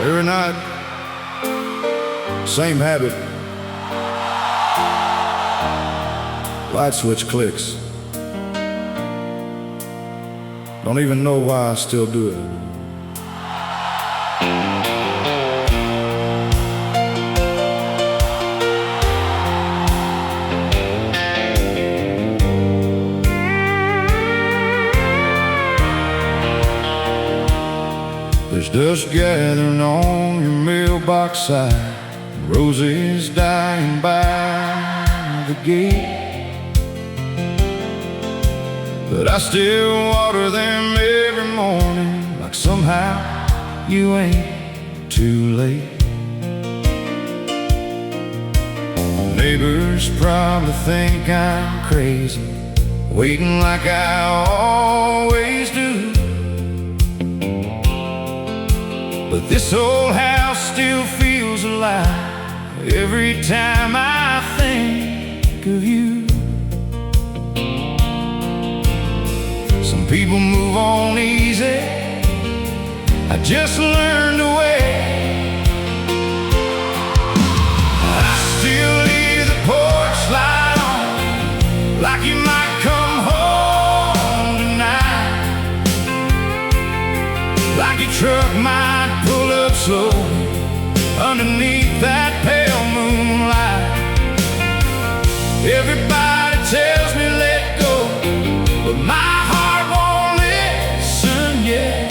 Every night, same habit. Light switch clicks. Don't even know why I still do it. There's dust gathering on your mailbox side, roses dying by the gate. But I still water them every morning, like somehow you ain't too late. Neighbors probably think I'm crazy, waiting like I always do. But this old house still feels alive every time I think of you. Some people move on easy, I just learned to wait. I still leave the porch light on, like you might come home tonight, like your truck might pull up slowly underneath that pale moonlight. Everybody tells me let go, but my heart won't listen yet.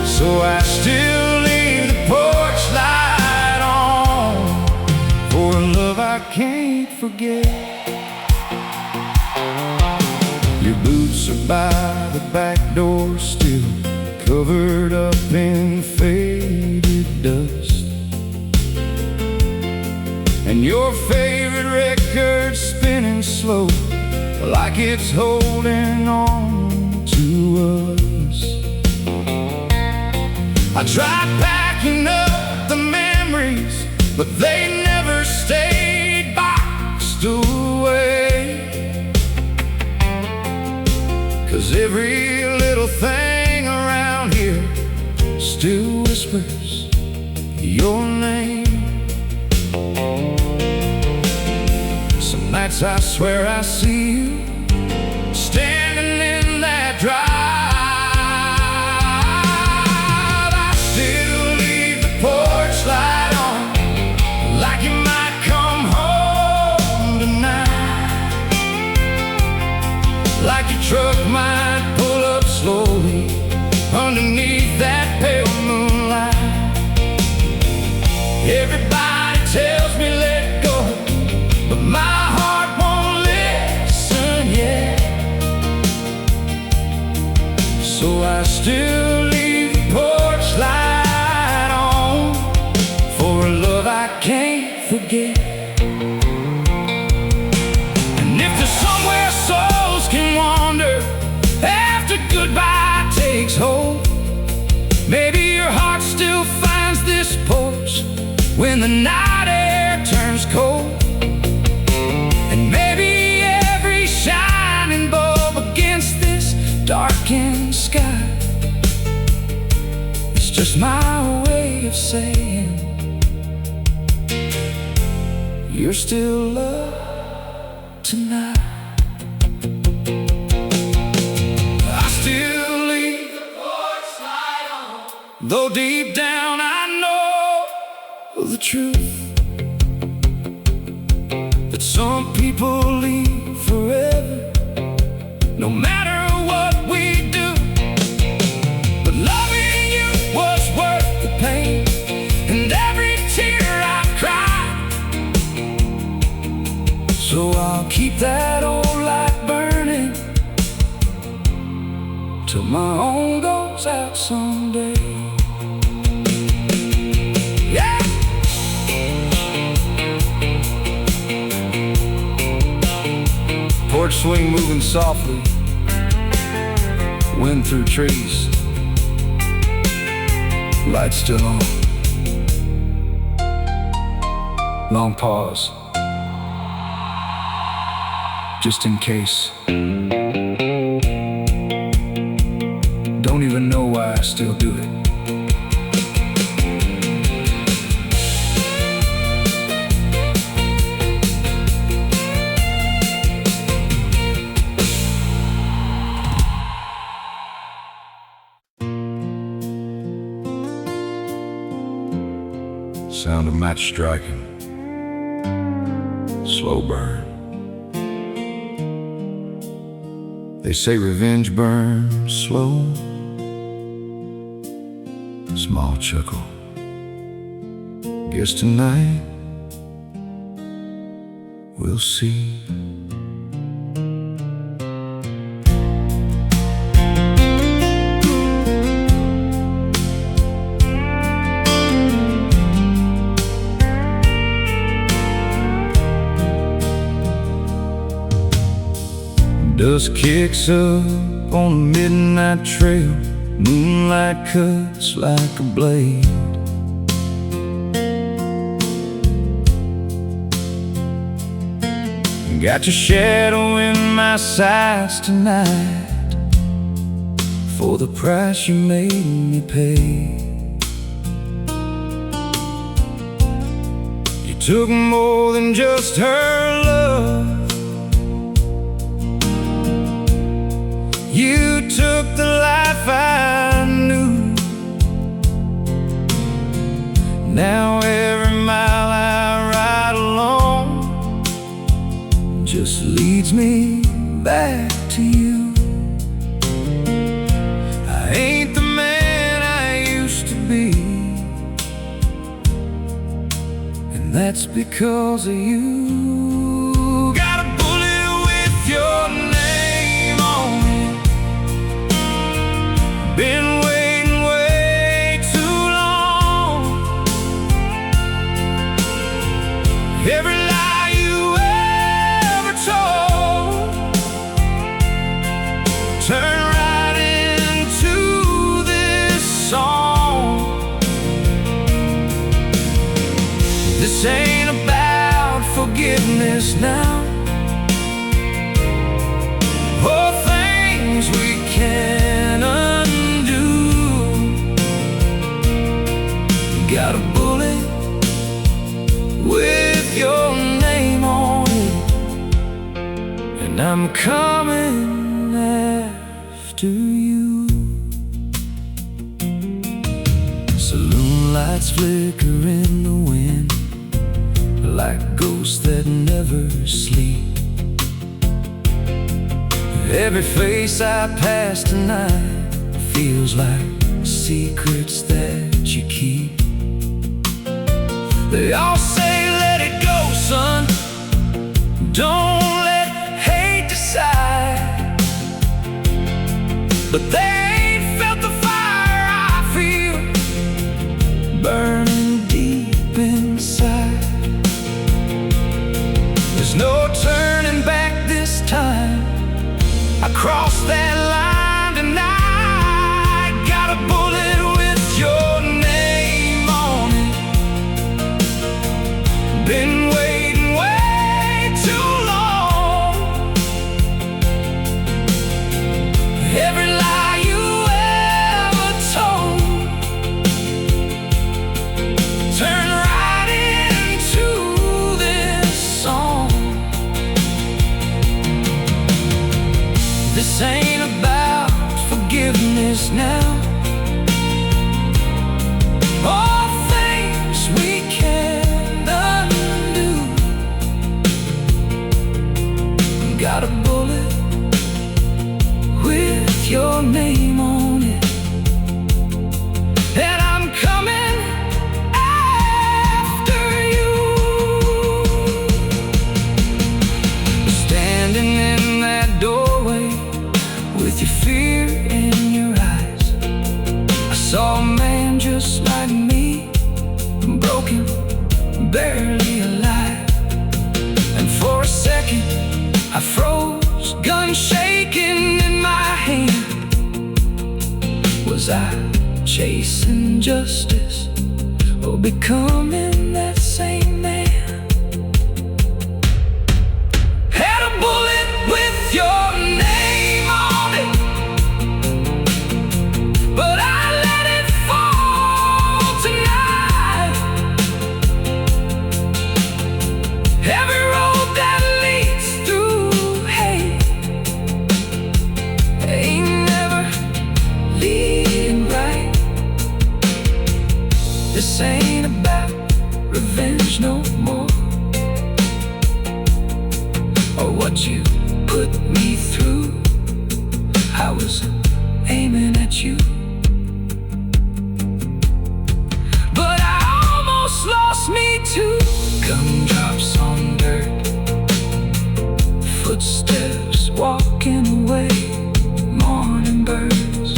So I still leave the porch light on for a love I can't forget. Your boots are by the back door still, covered up in faded dust, and your favorite record spinning slow, like it's holding on to us. I tried packing up the memories, but they never stayed boxed away. 'Cause every little thing around here still whispers your name. Some nights I swear I see you standing in that drive. I still leave the porch light on, like you might come home tonight, like your truck might pull up slowly underneath that pale moonlight. Everybody tells me let go, but my heart won't listen yet. So I still leave the porch light on for a love I can't forget. And if there's somewhere souls can wander after goodbye takes hold, maybe your heart still finds this porch when the night air turns cold. And maybe every shining bulb against this darkened sky is just my way of saying you're still loved tonight. I still leave the porch light on, though deep down I know the truth, that some people leave forever, no matter what we do. But loving you was worth the pain and every tear I cried. So I'll keep that old light burning till my own goes out someday. Porch swing moving softly, wind through trees, light still on. Long pause. just in case. Don't even know why I still do it. Sound of match striking, slow burn. They say revenge burns slow. Small chuckle. Guess tonight we'll see. Dust kicks up on the midnight trail. Moonlight cuts like a blade. Got your shadow in my sights tonight for the price you made me pay. You took more than just her love. You took the life I knew. Now every mile I ride alone just leads me back to you. I ain't the man I used to be, and that's because of you. Got a bullet with your name on it. Been waiting way too long. Every lie you ever told turned right into this song. This ain't about forgiveness now, or things we can't undo. Got a bullet with your name on it, and I'm coming after you. Saloon lights flicker in the wind like ghosts that never sleep. Every face I pass tonight feels like secrets that you keep. They all say let it go, son. Don't let hate decide. But they ain't felt the fire I feel burning deep inside. There's no turning back this time. I crossed that line tonight. Got a bullet with your name on it. Been waiting way too long. Every lie you ever told turned right into this song. This ain't about forgiveness now, or things we can't undo. Got a bullet with your name on it, and I'm coming after you. Standing in that doorway with your fear in your eyes, I saw a man just like me, broken, barely alive. And for a second I froze, gun shaking in my hand. Was I chasing justice or becoming that same man? Had a bullet what you put me through. I was aiming at you, but I almost lost me too. Gumdrops on dirt, footsteps walking away, morning birds,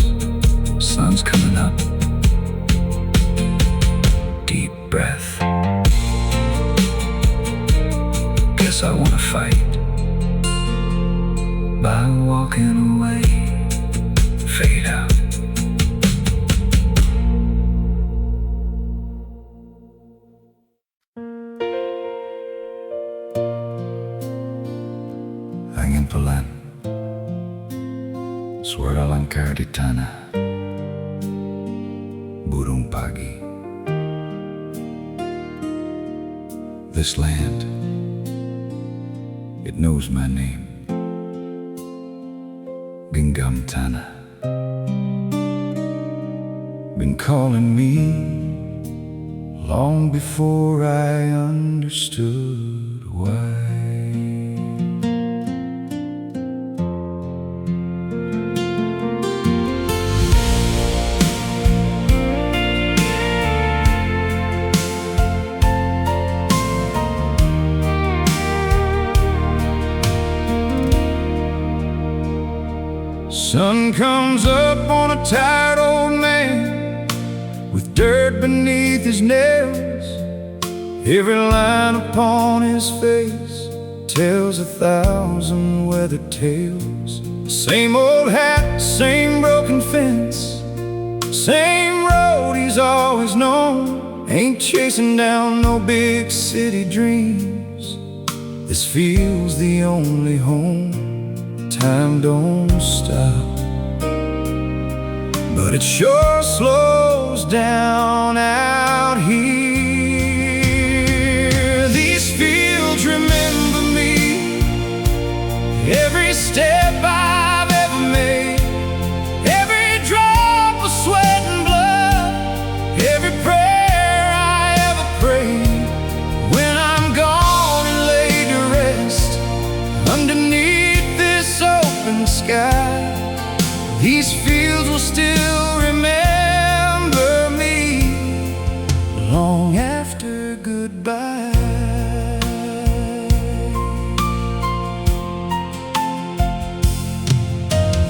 sun's coming up, deep breath. Guess I wanna fight by walking away, fade out. Angin pelan, suara langkah di tanah, burung pagi. This land, it knows my name, genggam tanah. Been calling me long before I understood why. Sun comes up on a tired old man with dirt beneath his nails. Every line upon his face tells 1,000 weathered tales. Same old hat, same broken fence, same road he's always known. Ain't chasing down no big city dreams. This feels the only home. Time don't stop, but it sure slows down out here. These fields remember me, every step I've ever made, every drop of sweat and blood, every prayer I ever prayed. When I'm gone and laid to rest underneath this open sky, these fields will still remember me long after goodbye.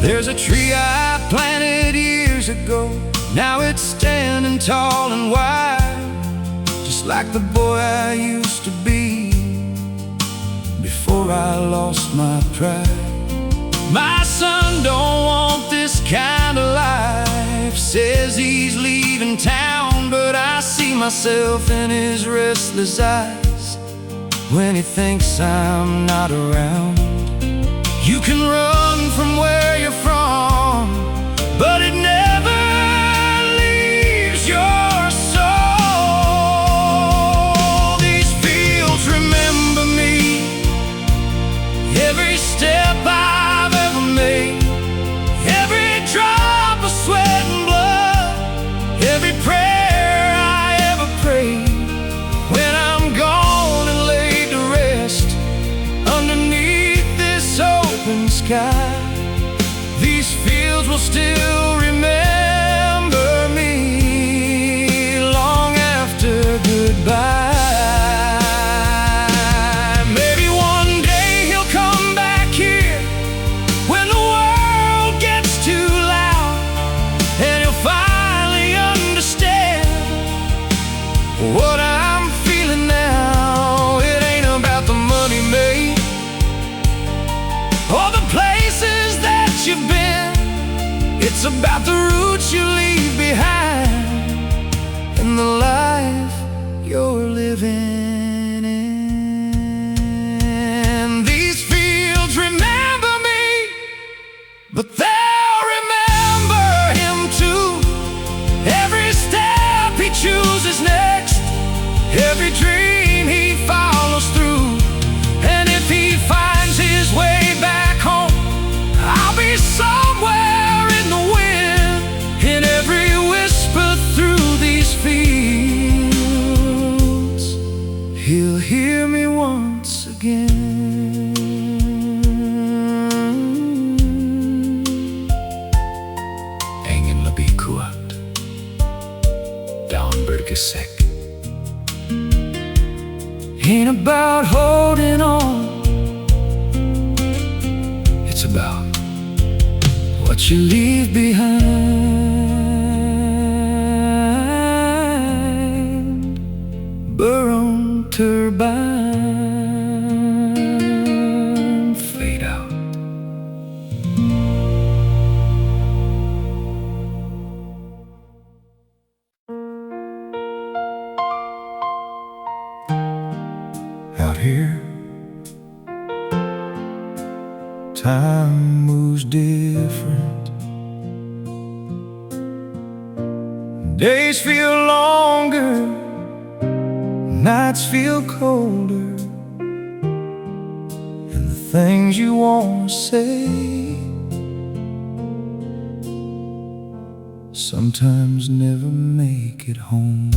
There's a tree I planted years ago, now it's standing tall and wide, just like the boy I used to be before I lost my pride. My son don't want this kind of life, says he's leaving town, but I see myself in his restless eyes when he thinks I'm not around. You can run from where you're from, but it never leaves your soul. These fields remember me, every step I've ever made, every drop of sweat and blood, every prayer I ever prayed. When I'm gone and laid to rest underneath this open sky, these fields will still remember me long after goodbye. What I'm feeling now, it ain't about the money made or the places that you've been. It's about the roots you leave behind and the life you're living in. These fields remember me, but they'll remember him too. Every step he chooses next, every dream he follows through, and if he finds his way back home, I'll be somewhere in the wind, in every whisper through these fields. sick. Ain't about holding on, it's about what you leave behind. Burn turbine, fade out. Out here, time moves different. Days feel longer, nights feel colder, and the things you want to say sometimes never make it home.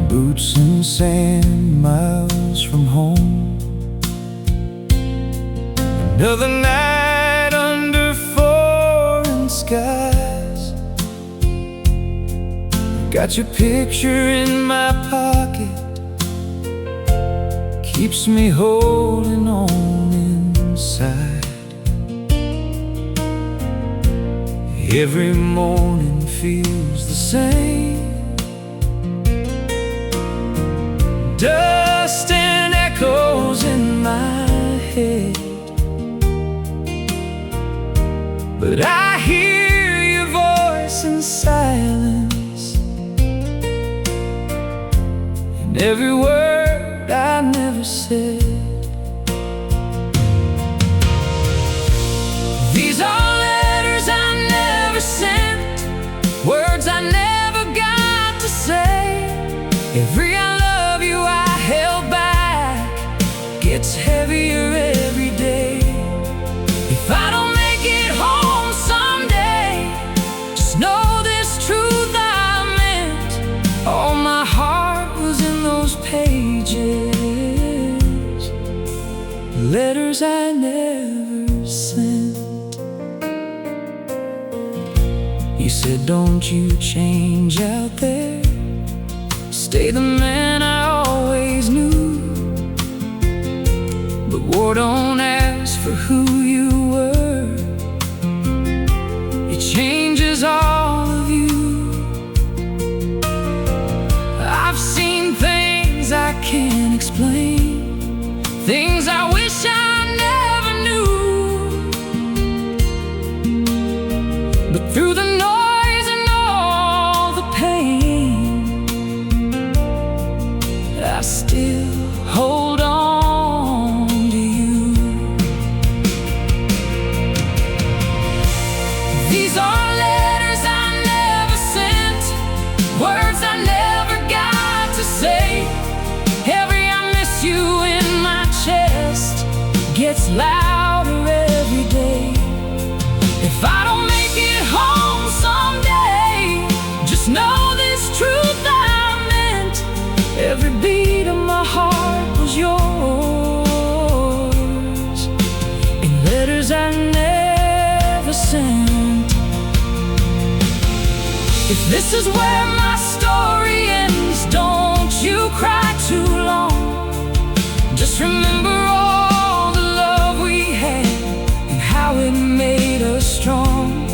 Boots and sand, miles from home. Another night under foreign skies. Got your picture in my pocket, keeps me holding on inside. Every morning feels the same. Dust and echoes in my head, but I hear your voice in silence, and every word I never said. These are letters I never sent, words I never got to say. Every I love you I held back gets heavier every day. If I don't make it home someday, just know this truth I meant. All my heart was in those pages, letters I never sent. You said, don't you change out there, stay the man I always knew. But war don't ask for who you were, it changes all of you. I've seen things I can't explain, things I wish I never knew. But through the noise and all the pain, I still hold on to you. These are letters I never sent, words I never got to say. Every I miss you in my chest gets louder every day. If I don't make it home someday, just know this truth I meant. Every beat of my heart was yours, in letters I never sent. If this is where my story ends, don't you cry too long. Just remember all the love we had and how it made us strong.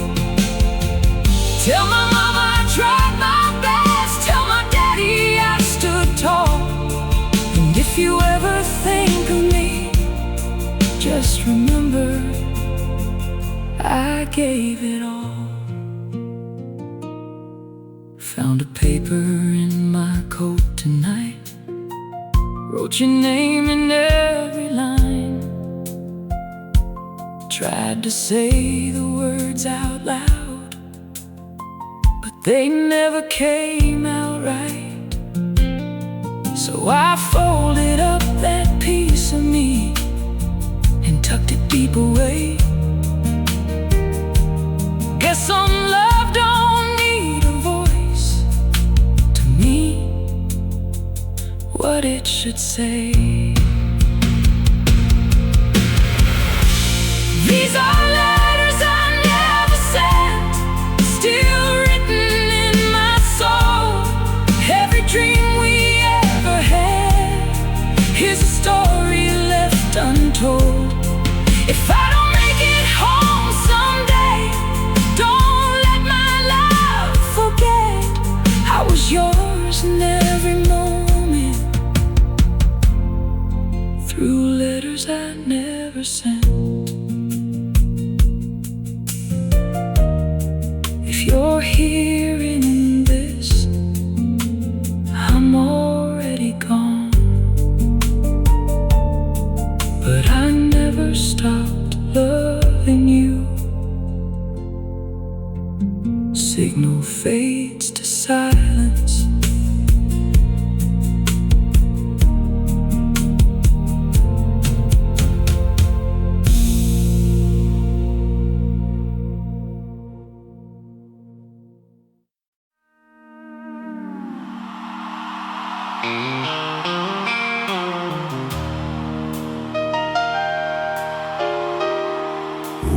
Tell my mama I tried my best, tell my daddy I stood tall. And if you ever think of me, just remember I gave it all. Found a paper in my coat tonight, wrote your name in every line. Tried to say the words out loud, but they never came out right. So I folded up that piece of me and tucked it deep away. Guess some love don't need a voice to me, what it should say. These are letters I never sent. If you're hearing this, I'm already gone. But I never stopped loving you. Signal fades to silence.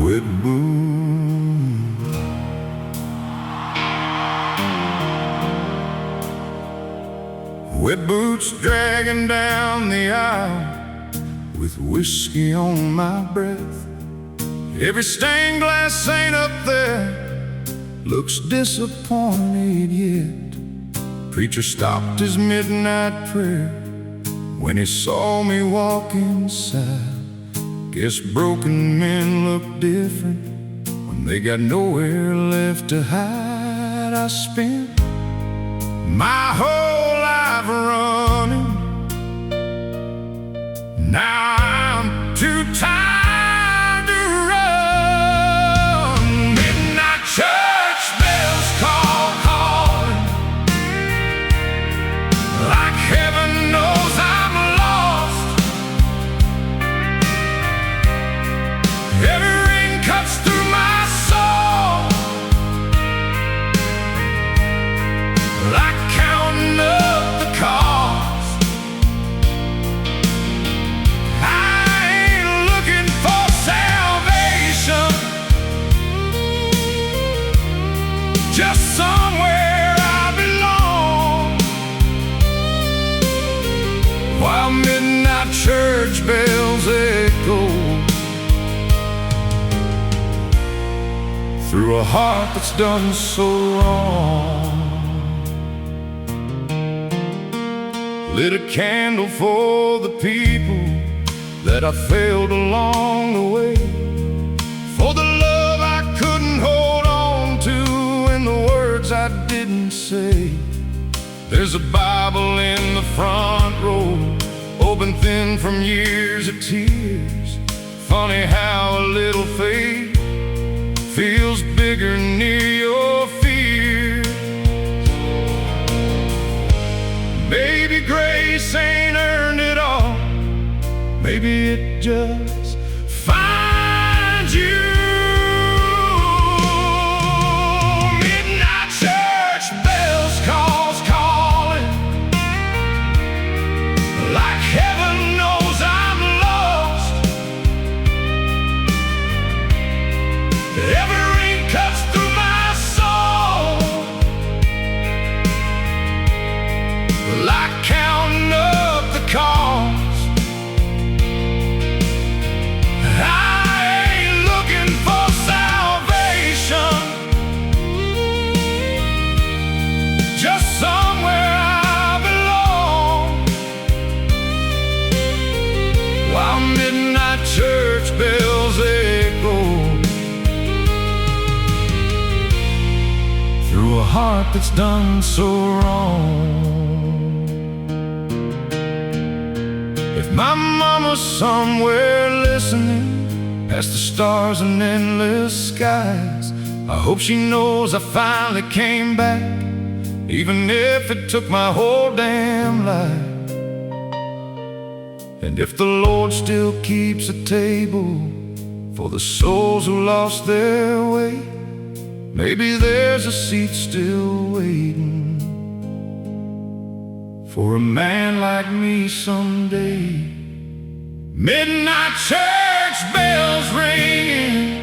Wet moon, wet boots dragging down the aisle with whiskey on my breath. Every stained glass saint up there looks disappointed yet. Preacher stopped his midnight prayer when he saw me walk inside. Guess broken men look different when they got nowhere left to hide. I spent my whole life running. Now I'm too tired to run. Midnight church bells calling, like heaven knows I'm lost. Every ring cuts through my soul, like counting up the cost. I ain't looking for salvation, just somewhere I belong. While midnight church bells echo through a heart that's done so wrong. Lit a candle for the people that I failed along the way, for the love I couldn't hold on to and the words I didn't say. There's a Bible in the front row, open thin from years of tears. Funny how a little faith feels bigger near your fears. Maybe grace ain't earned it all, maybe it just finds you. Midnight church bells calling, like heaven knows I'm lost. Every ring cuts through my soul, like counting up the cost. I ain't looking for salvation, just somewhere I belong. While midnight church bells echo through a heart that's done so wrong. If my mama's somewhere listening, past the stars and endless skies, I hope she knows I finally came back, even if it took my whole damn life. And if the Lord still keeps a table for the souls who lost their way, maybe there's a seat still waiting for a man like me someday. Midnight church bells ringing,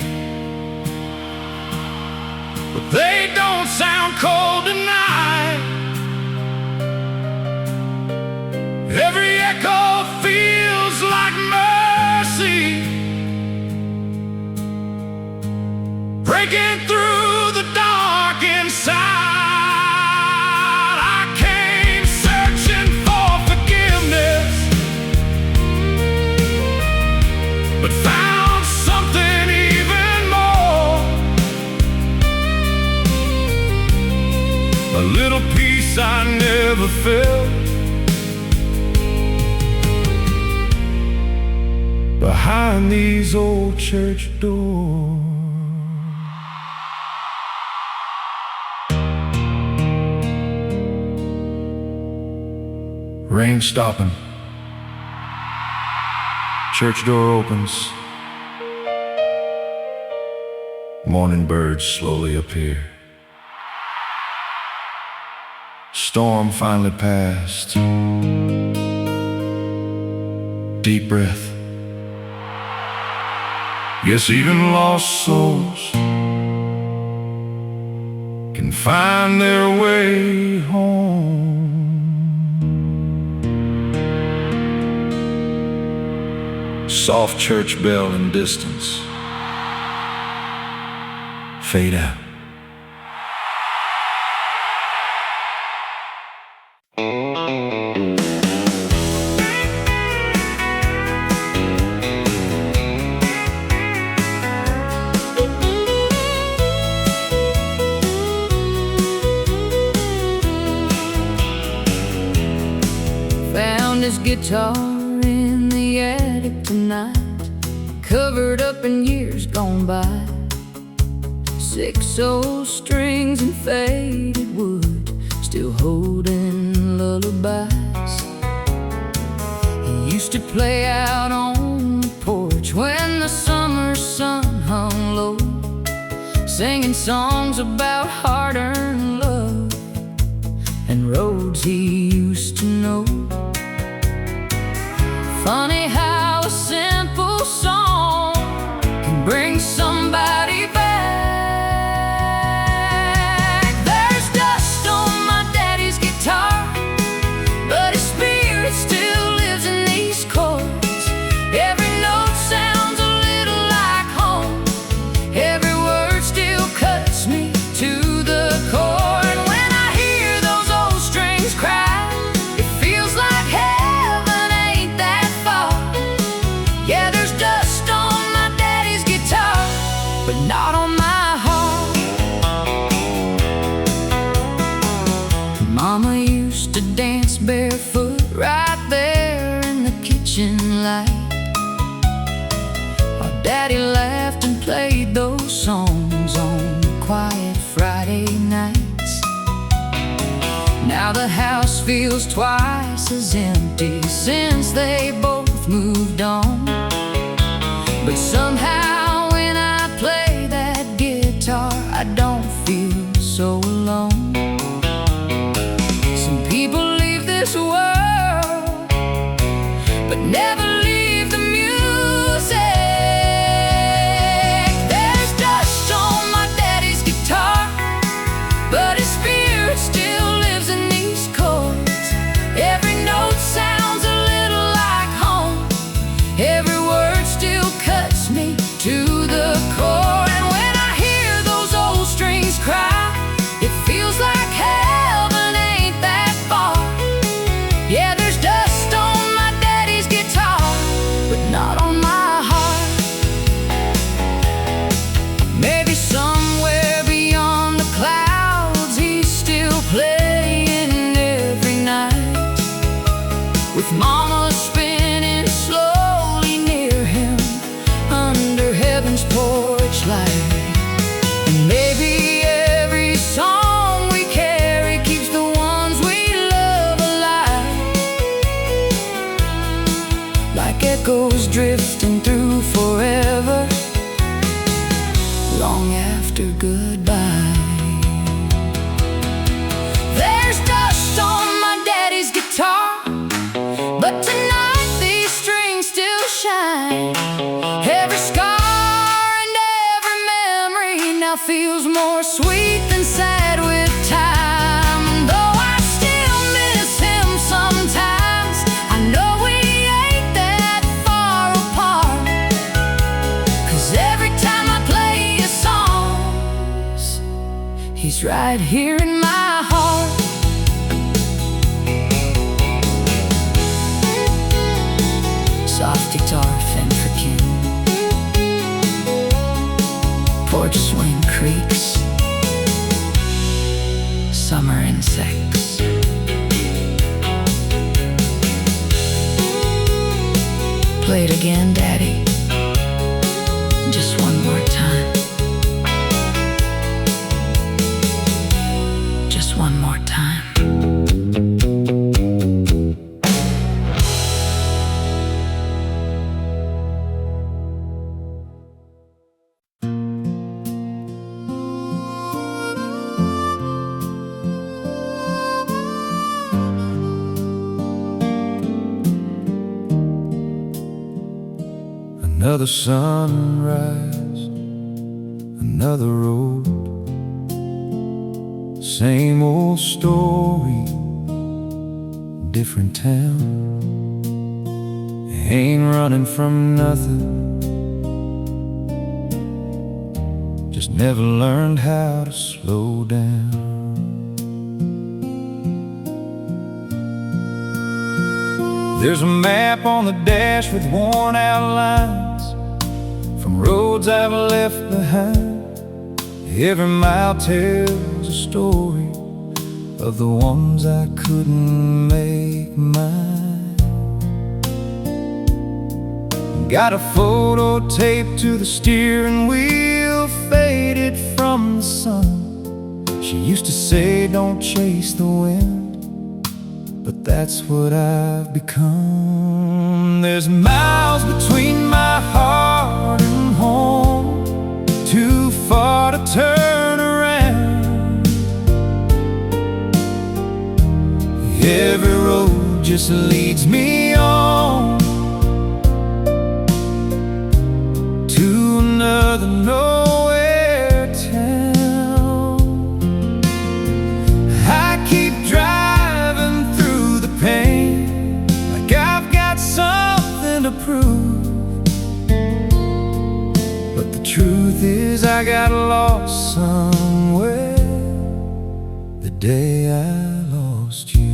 but they don't sound cold tonight. Every echo feels like mercy, breaking through the dark inside. I came searching for forgiveness, but found ever felt behind these old church doors. Rain stopping, church door opens, morning birds slowly appear. Storm finally passed. Deep breath. Guess even lost souls can find their way home. Soft church bell in distance fade out. Found his guitar in the attic tonight, covered up in years gone by. 6 old strings and faded wood, still holding lullabies. He used to play out on the porch when the summer sun hung low, singing songs about hard-earned love and roads he used to know. Funny how a simple song can bring somebody back. There's dust on my daddy's guitar, but his spirit still lives in these chords. Every note sounds a little like home. Every word still cuts me to the core. And when I hear those old strings cry, it feels like heaven ain't that far. Yeah, there's dust on my daddy's guitar, but not on my heart. Mama used to dance barefoot right there in the kitchen light, while Daddy laughed and played those songs on quiet Friday nights. Now the house feels twice as empty since they both moved on. But somehow when I play that guitar, I don't feel so alone. Some people leave this world, but never leave the music. There's dust on my daddy's guitar, but his spirit still lives in these chords. Every note sounds a little like home. Every word still cuts me to the core. And when I hear those old strings cry, it feels like heaven ain't that far. Yeah, there's dust on my daddy's guitar, but not on my heart. Maybe somewhere beyond the clouds, he's still playing every night, with Mama spinning slowly near him under heaven's porch light. And maybe every song we carry keeps the ones we love alive, like echoes drifting through forever, long after goodbye. There's dust on my daddy's guitar, but tonight these strings still shine. Every scar and every memory now feels more sweet than sad with time. And though I still miss him sometimes, I know we ain't that far apart. 'Cause every time I play his songs, he's right here in my heart. Soft guitar, fin for kin, porch swing creaks, summer insects. play it again, Daddy? Just one more time. Just one more time. Another sunrise, another road, same old story, different town. Ain't running from nothing, just never learned how to slow down. There's a map on the dash with worn out lines from roads I've left behind. Every mile tells a story of the ones I couldn't make mine. Got a photo taped to the steering wheel, faded from the sun. She used to say, don't chase the wind, but that's what I've become. There's miles between my heart and home, too far to turn around. Every road just leads me on to another nowhere town. I keep driving through the pain, like I've got something to prove. But the truth is I got lost somewhere the day I lost you.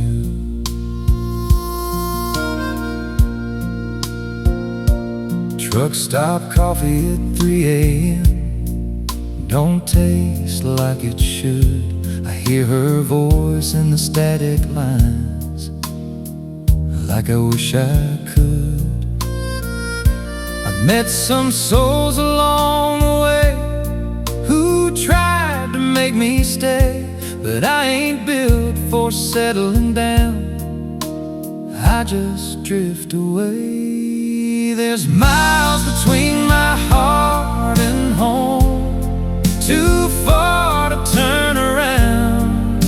Truck stop coffee at 3 a.m. don't taste like it should. I hear her voice in the static lines, like I wish I could. I've met some souls along the way who tried to make me stay, but I ain't built for settling down. I just drift away. There's miles between my heart and home, too far to turn around.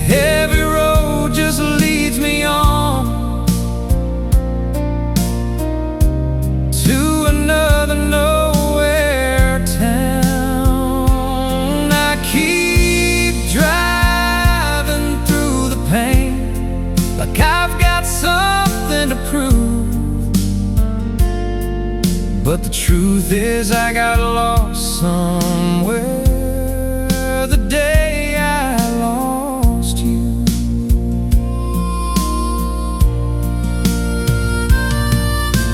Every road just leads me on to another nowhere town. I keep driving through the pain, like I've got something to prove. But the truth is I got lost somewhere the day I lost you.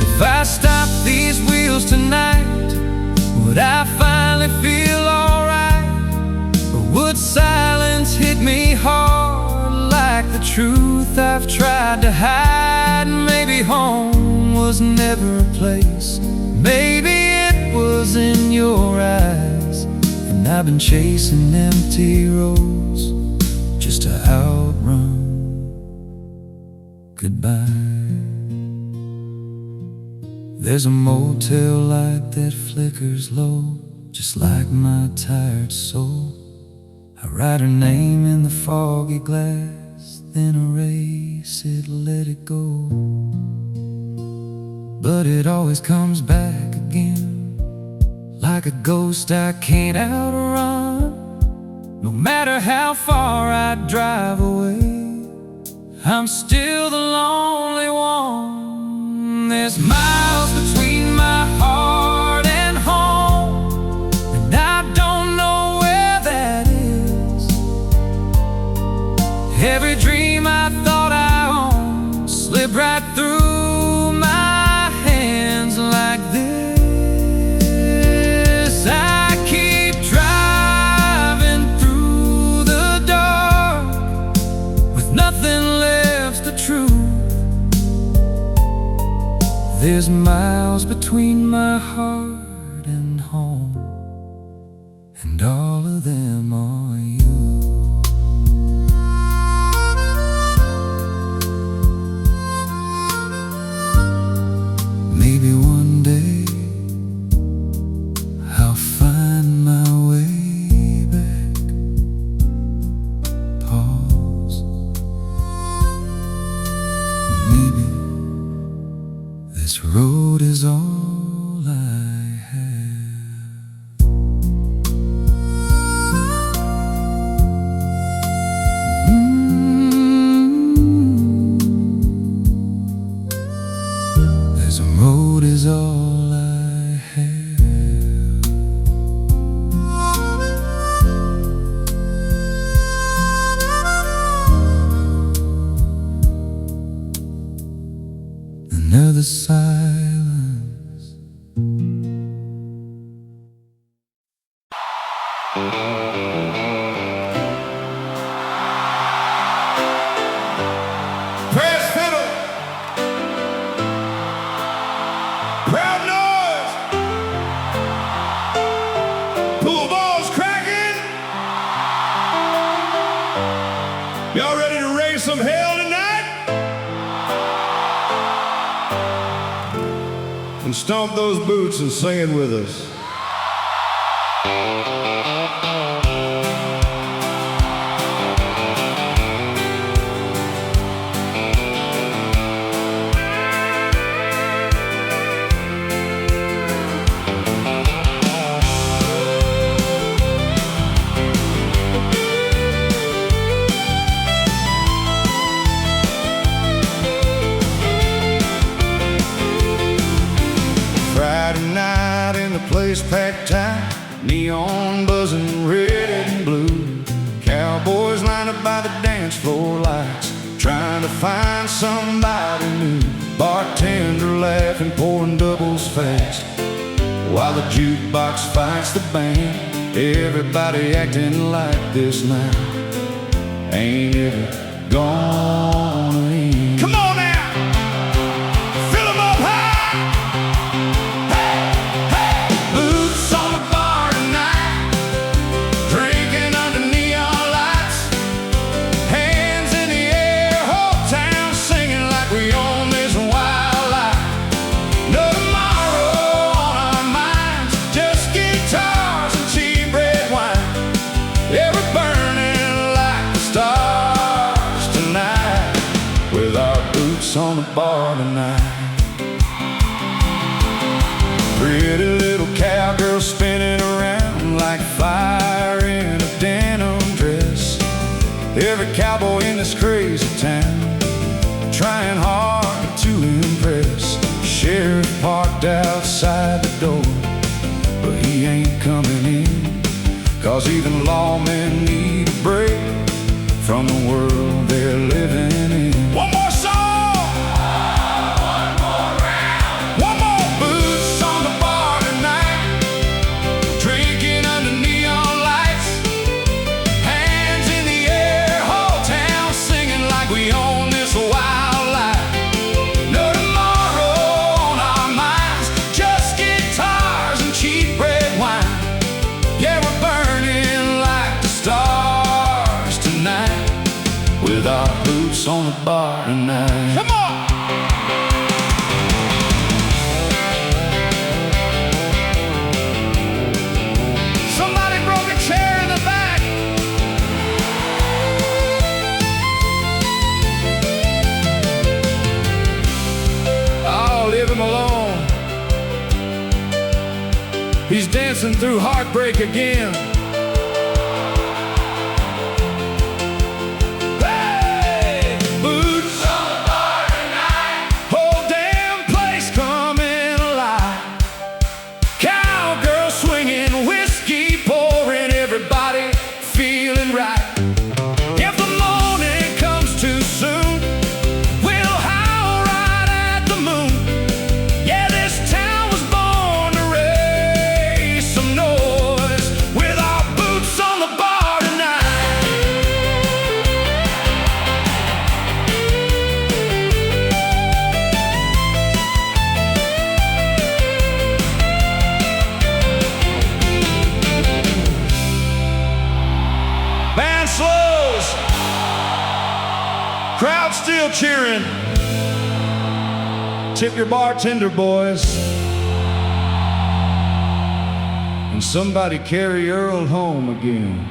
If I stop these wheels tonight, would I finally feel alright? Or would silence hit me hard like the truth I've tried to hide? Maybe home was never a place, maybe it was in your eyes, and I've been chasing empty roads just to outrun goodbye. There's a motel light that flickers low, just like my tired soul. I write her name in the foggy glass, then erase it, let it go. But it always comes back again, like a ghost I can't outrun. No matter how far I drive away, I'm still the lonely one. There's miles between my heart and home, and I don't know where that is. Every dream I thought I owned slipped right through my hands like this. I keep driving through the dark with nothing left to truth. There's miles between my heart and home, and all of them are you. Maybe one day I'll find my way back. Pause. Maybe this road is all I have. This road is all I have. Another silence. Press fiddle, proud noise, pool balls cracking. Y'all ready to raise some hell tonight? And stomp those boots and sing it with us. Friday night in the place packed tight, neon buzzing red and blue. Cowboys lined up by the dance floor lights, trying to find somebody new. Bartender laughing, pouring doubles fast, while the jukebox fights the band. Everybody acting like this night ain't ever gonna end. Come on now, fill 'em up high. Boots on the bar tonight, drinking under neon lights, hands in the air, whole town singing like we own this wild life. No tomorrow on our minds, just guitars and cheap red wine. Yeah, we're burning like the stars tonight, with our boots on the bar tonight. Pretty little cowgirl spinning around like fire in a denim dress. Every cowboy in this crazy town trying hard to impress. Sheriff parked outside the door, but he ain't coming in, 'cause even lawmen need a break from the world they're living in. One more song! One more round! One more! Boots on the bar tonight, drinking under neon lights, hands in the air, whole town singing like we own this wild life. No tomorrow on our minds, just guitars and cheap red wine. Yeah, we're burning like the stars tonight, with our boots on the bar tonight. Come on! Somebody broke a chair in the back. Oh, leave him alone. He's dancing through heartbreak again. Hey! Boots on the bar tonight, whole damn place coming alive. Cowgirl swinging, whiskey pouring, everybody feeling right. If the morning comes too soon, we'll howl right at the moon. Yeah, this town was born to raise some noise, with our Crowd still cheering. Tip your bartender, boys. And somebody carry Earl home again.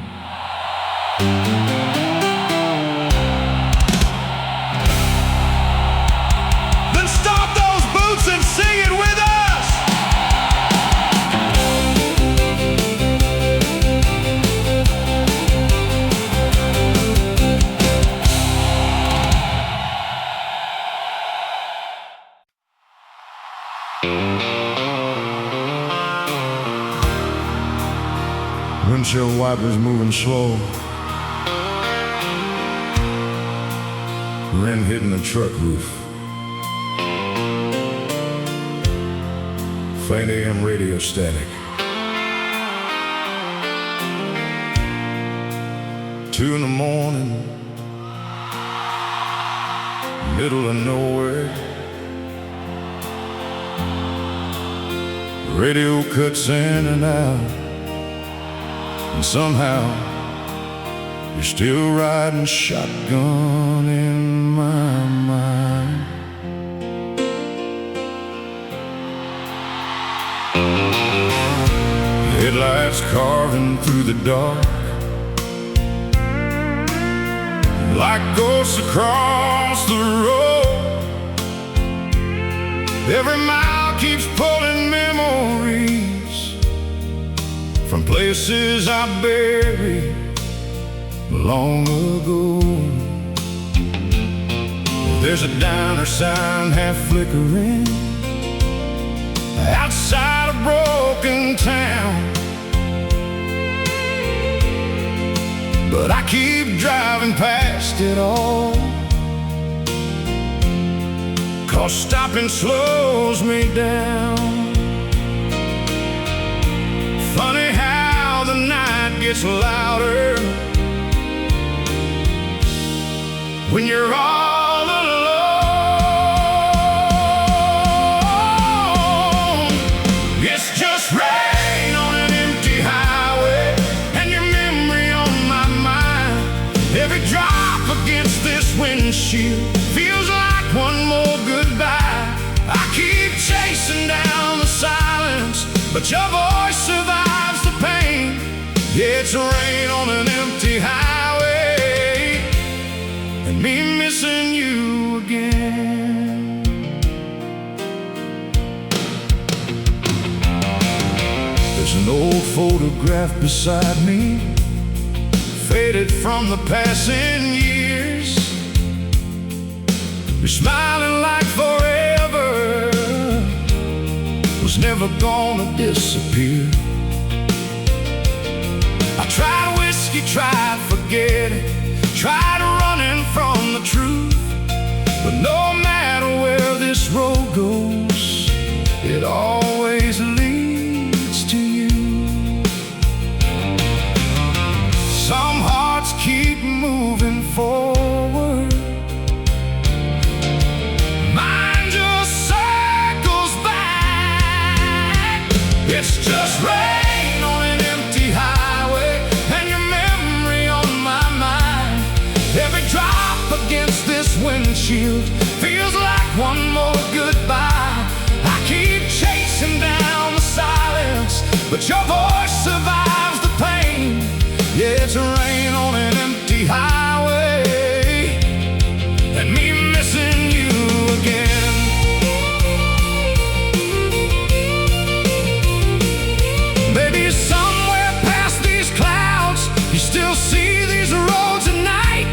Then stomp those boots and sing it with us. Windshield wipers moving slow. Wind hitting the truck roof. Faint AM radio static. 2 in the morning, middle of nowhere. Radio cuts in and out, and somehow you're still riding shotgun in my mind. Headlights carving through the dark like ghosts across the road. Every mile keeps pulling memories from places I buried long ago. There's a diner sign half flickering outside a broken town, but I keep driving past it all, 'cause stopping slows me down. Funny how the night gets louder when you're all alone. It's just rain on an empty highway, and your memory on my mind. Every drop against this windshield feels like one more goodbye. I keep chasing down the silence, but your voice survives the pain. It's rain on an empty highway, and me missing you again. There's an old photograph beside me, faded from the passing years. You're smiling like forever was never gonna disappear. I tried whiskey, tried forgetting, tried running from the truth, but no matter where this road goes, it always leads to you. Some hearts keep moving forward, mine just circles back. It's just rain on an empty highway, and your memory on my mind. Every drop against this windshield feels like one more goodbye. I keep chasing down the silence, but your voice survives the pain. Yeah, it's rain on an empty highway, and me missing you again. Maybe somewhere past these clouds you still see these roads at night.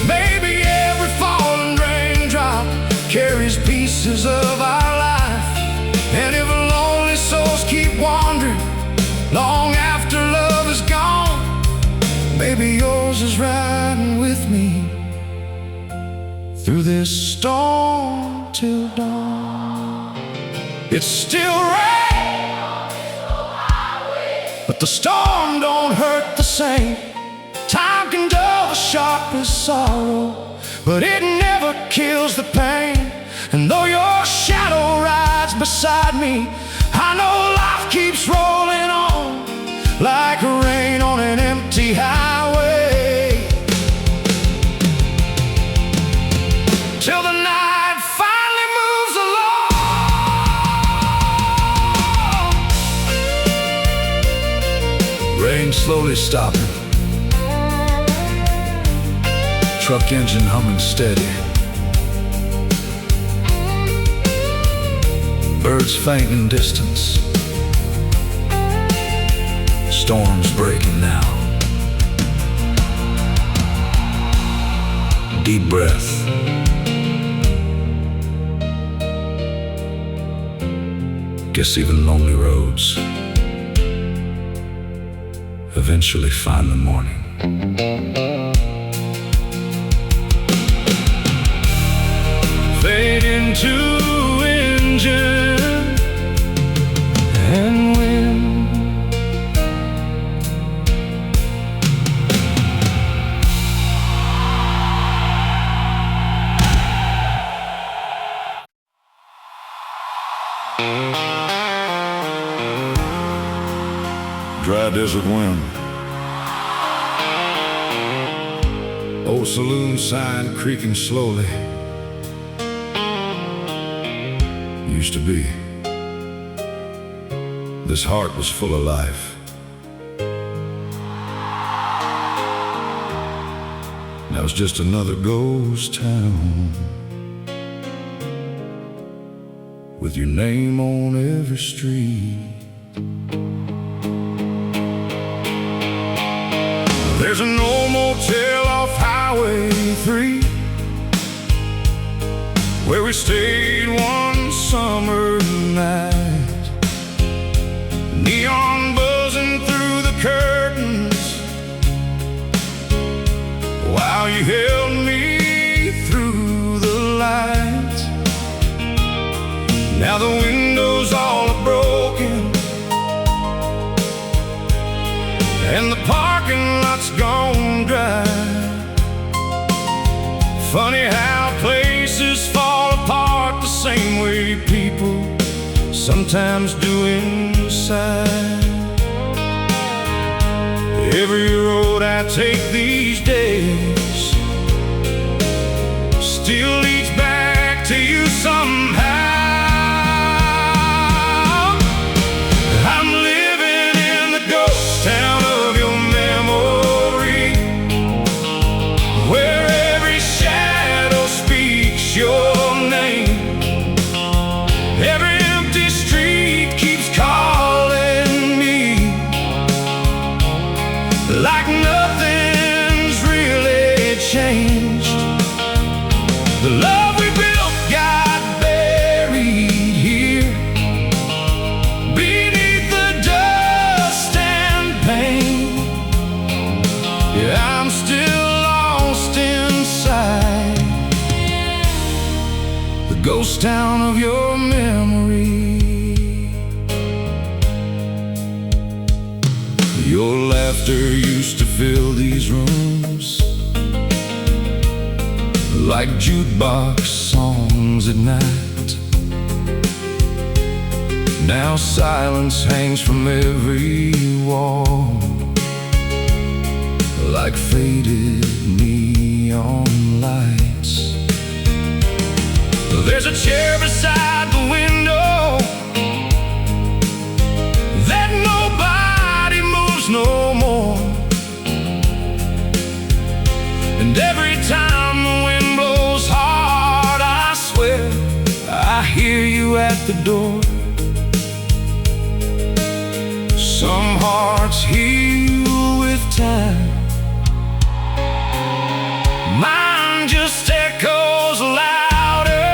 Maybe every falling raindrop carries pieces of our life. And if lonely souls keep wandering long after love is gone, maybe yours is riding with me through this storm till dawn. It's still rain on this old highway, but the storm don't hurt the same. Time can dull the sharpest sorrow, but it never kills the pain. And though your shadow rides beside me, I know life keeps rolling on like rain on an empty highway. slowly stopping, truck engine humming steady, birds faint in distance, storms breaking now. Deep breath. Guess even lonely roads eventually find the morning. Fade into engine and wind. Dry desert wind. Old saloon sign creaking slowly. Used to be. This heart was full of life. Now it's just another ghost town, with your name on every street. There's an old motel off Highway 3 where we stayed one summer night. Neon buzzing through the curtains while you held me through the light. Now the windows all are broken and the parking lot's gone dry. Funny how places fall apart the same way people sometimes do inside. Every road I take these days still leads back to you somehow. I'm living in the ghost town of your memory, where every shadow speaks your name. Every empty street keeps calling me, like nothing's really changed. The love we built got buried here beneath the dust and pain. Yeah, I'm still lost inside the ghost town of your memory. Your laughter used to fill these rooms like jukebox songs at night. Now silence hangs from every wall like faded neon lights. There's a chair beside the window that nobody moves no more. And every time the wind blows hard, I swear I hear you at the door. Some hearts heal with time, mine just echoes louder.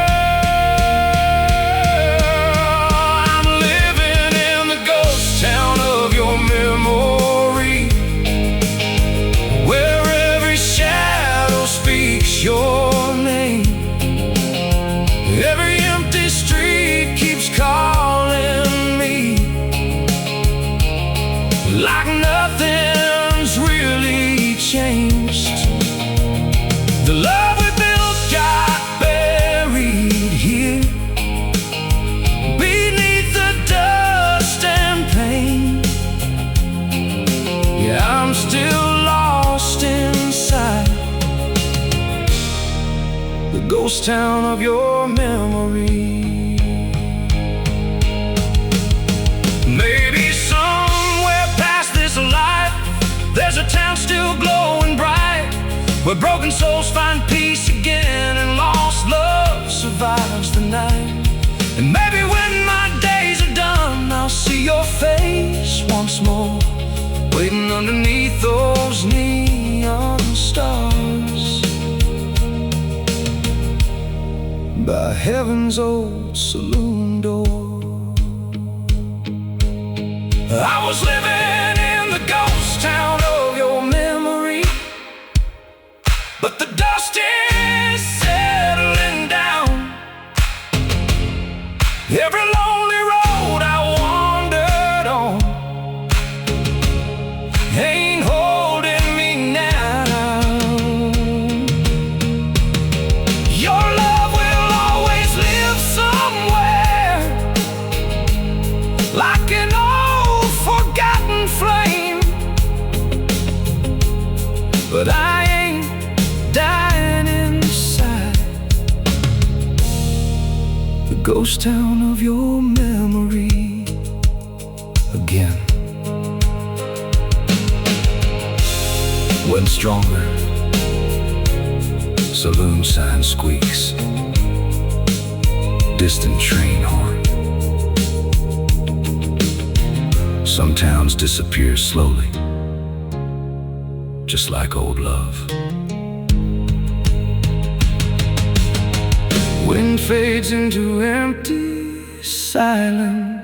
I'm living in the ghost town of your memory, where every shadow speaks your name. Every empty street keeps calling me, like nothing's really changed. The love we built got buried here beneath the dust and pain. Yeah, I'm still lost inside the ghost town of your memory. Maybe somewhere past this life where broken souls find peace again and lost love survives the night. And maybe when my days are done, I'll see your face once more, waiting underneath those neon stars, by heaven's old saloon door. I was living in the ghost town of your memory, but the dust is settling down. Every lonely road I wandered on ain't holding me now. Your love will always live somewhere, like an old forgotten flame. But I ain't dying inside the ghost town of your memory again. When stronger saloon sign squeaks, distant train horn. Some towns disappear slowly, just like old love. Wind fades into empty silence.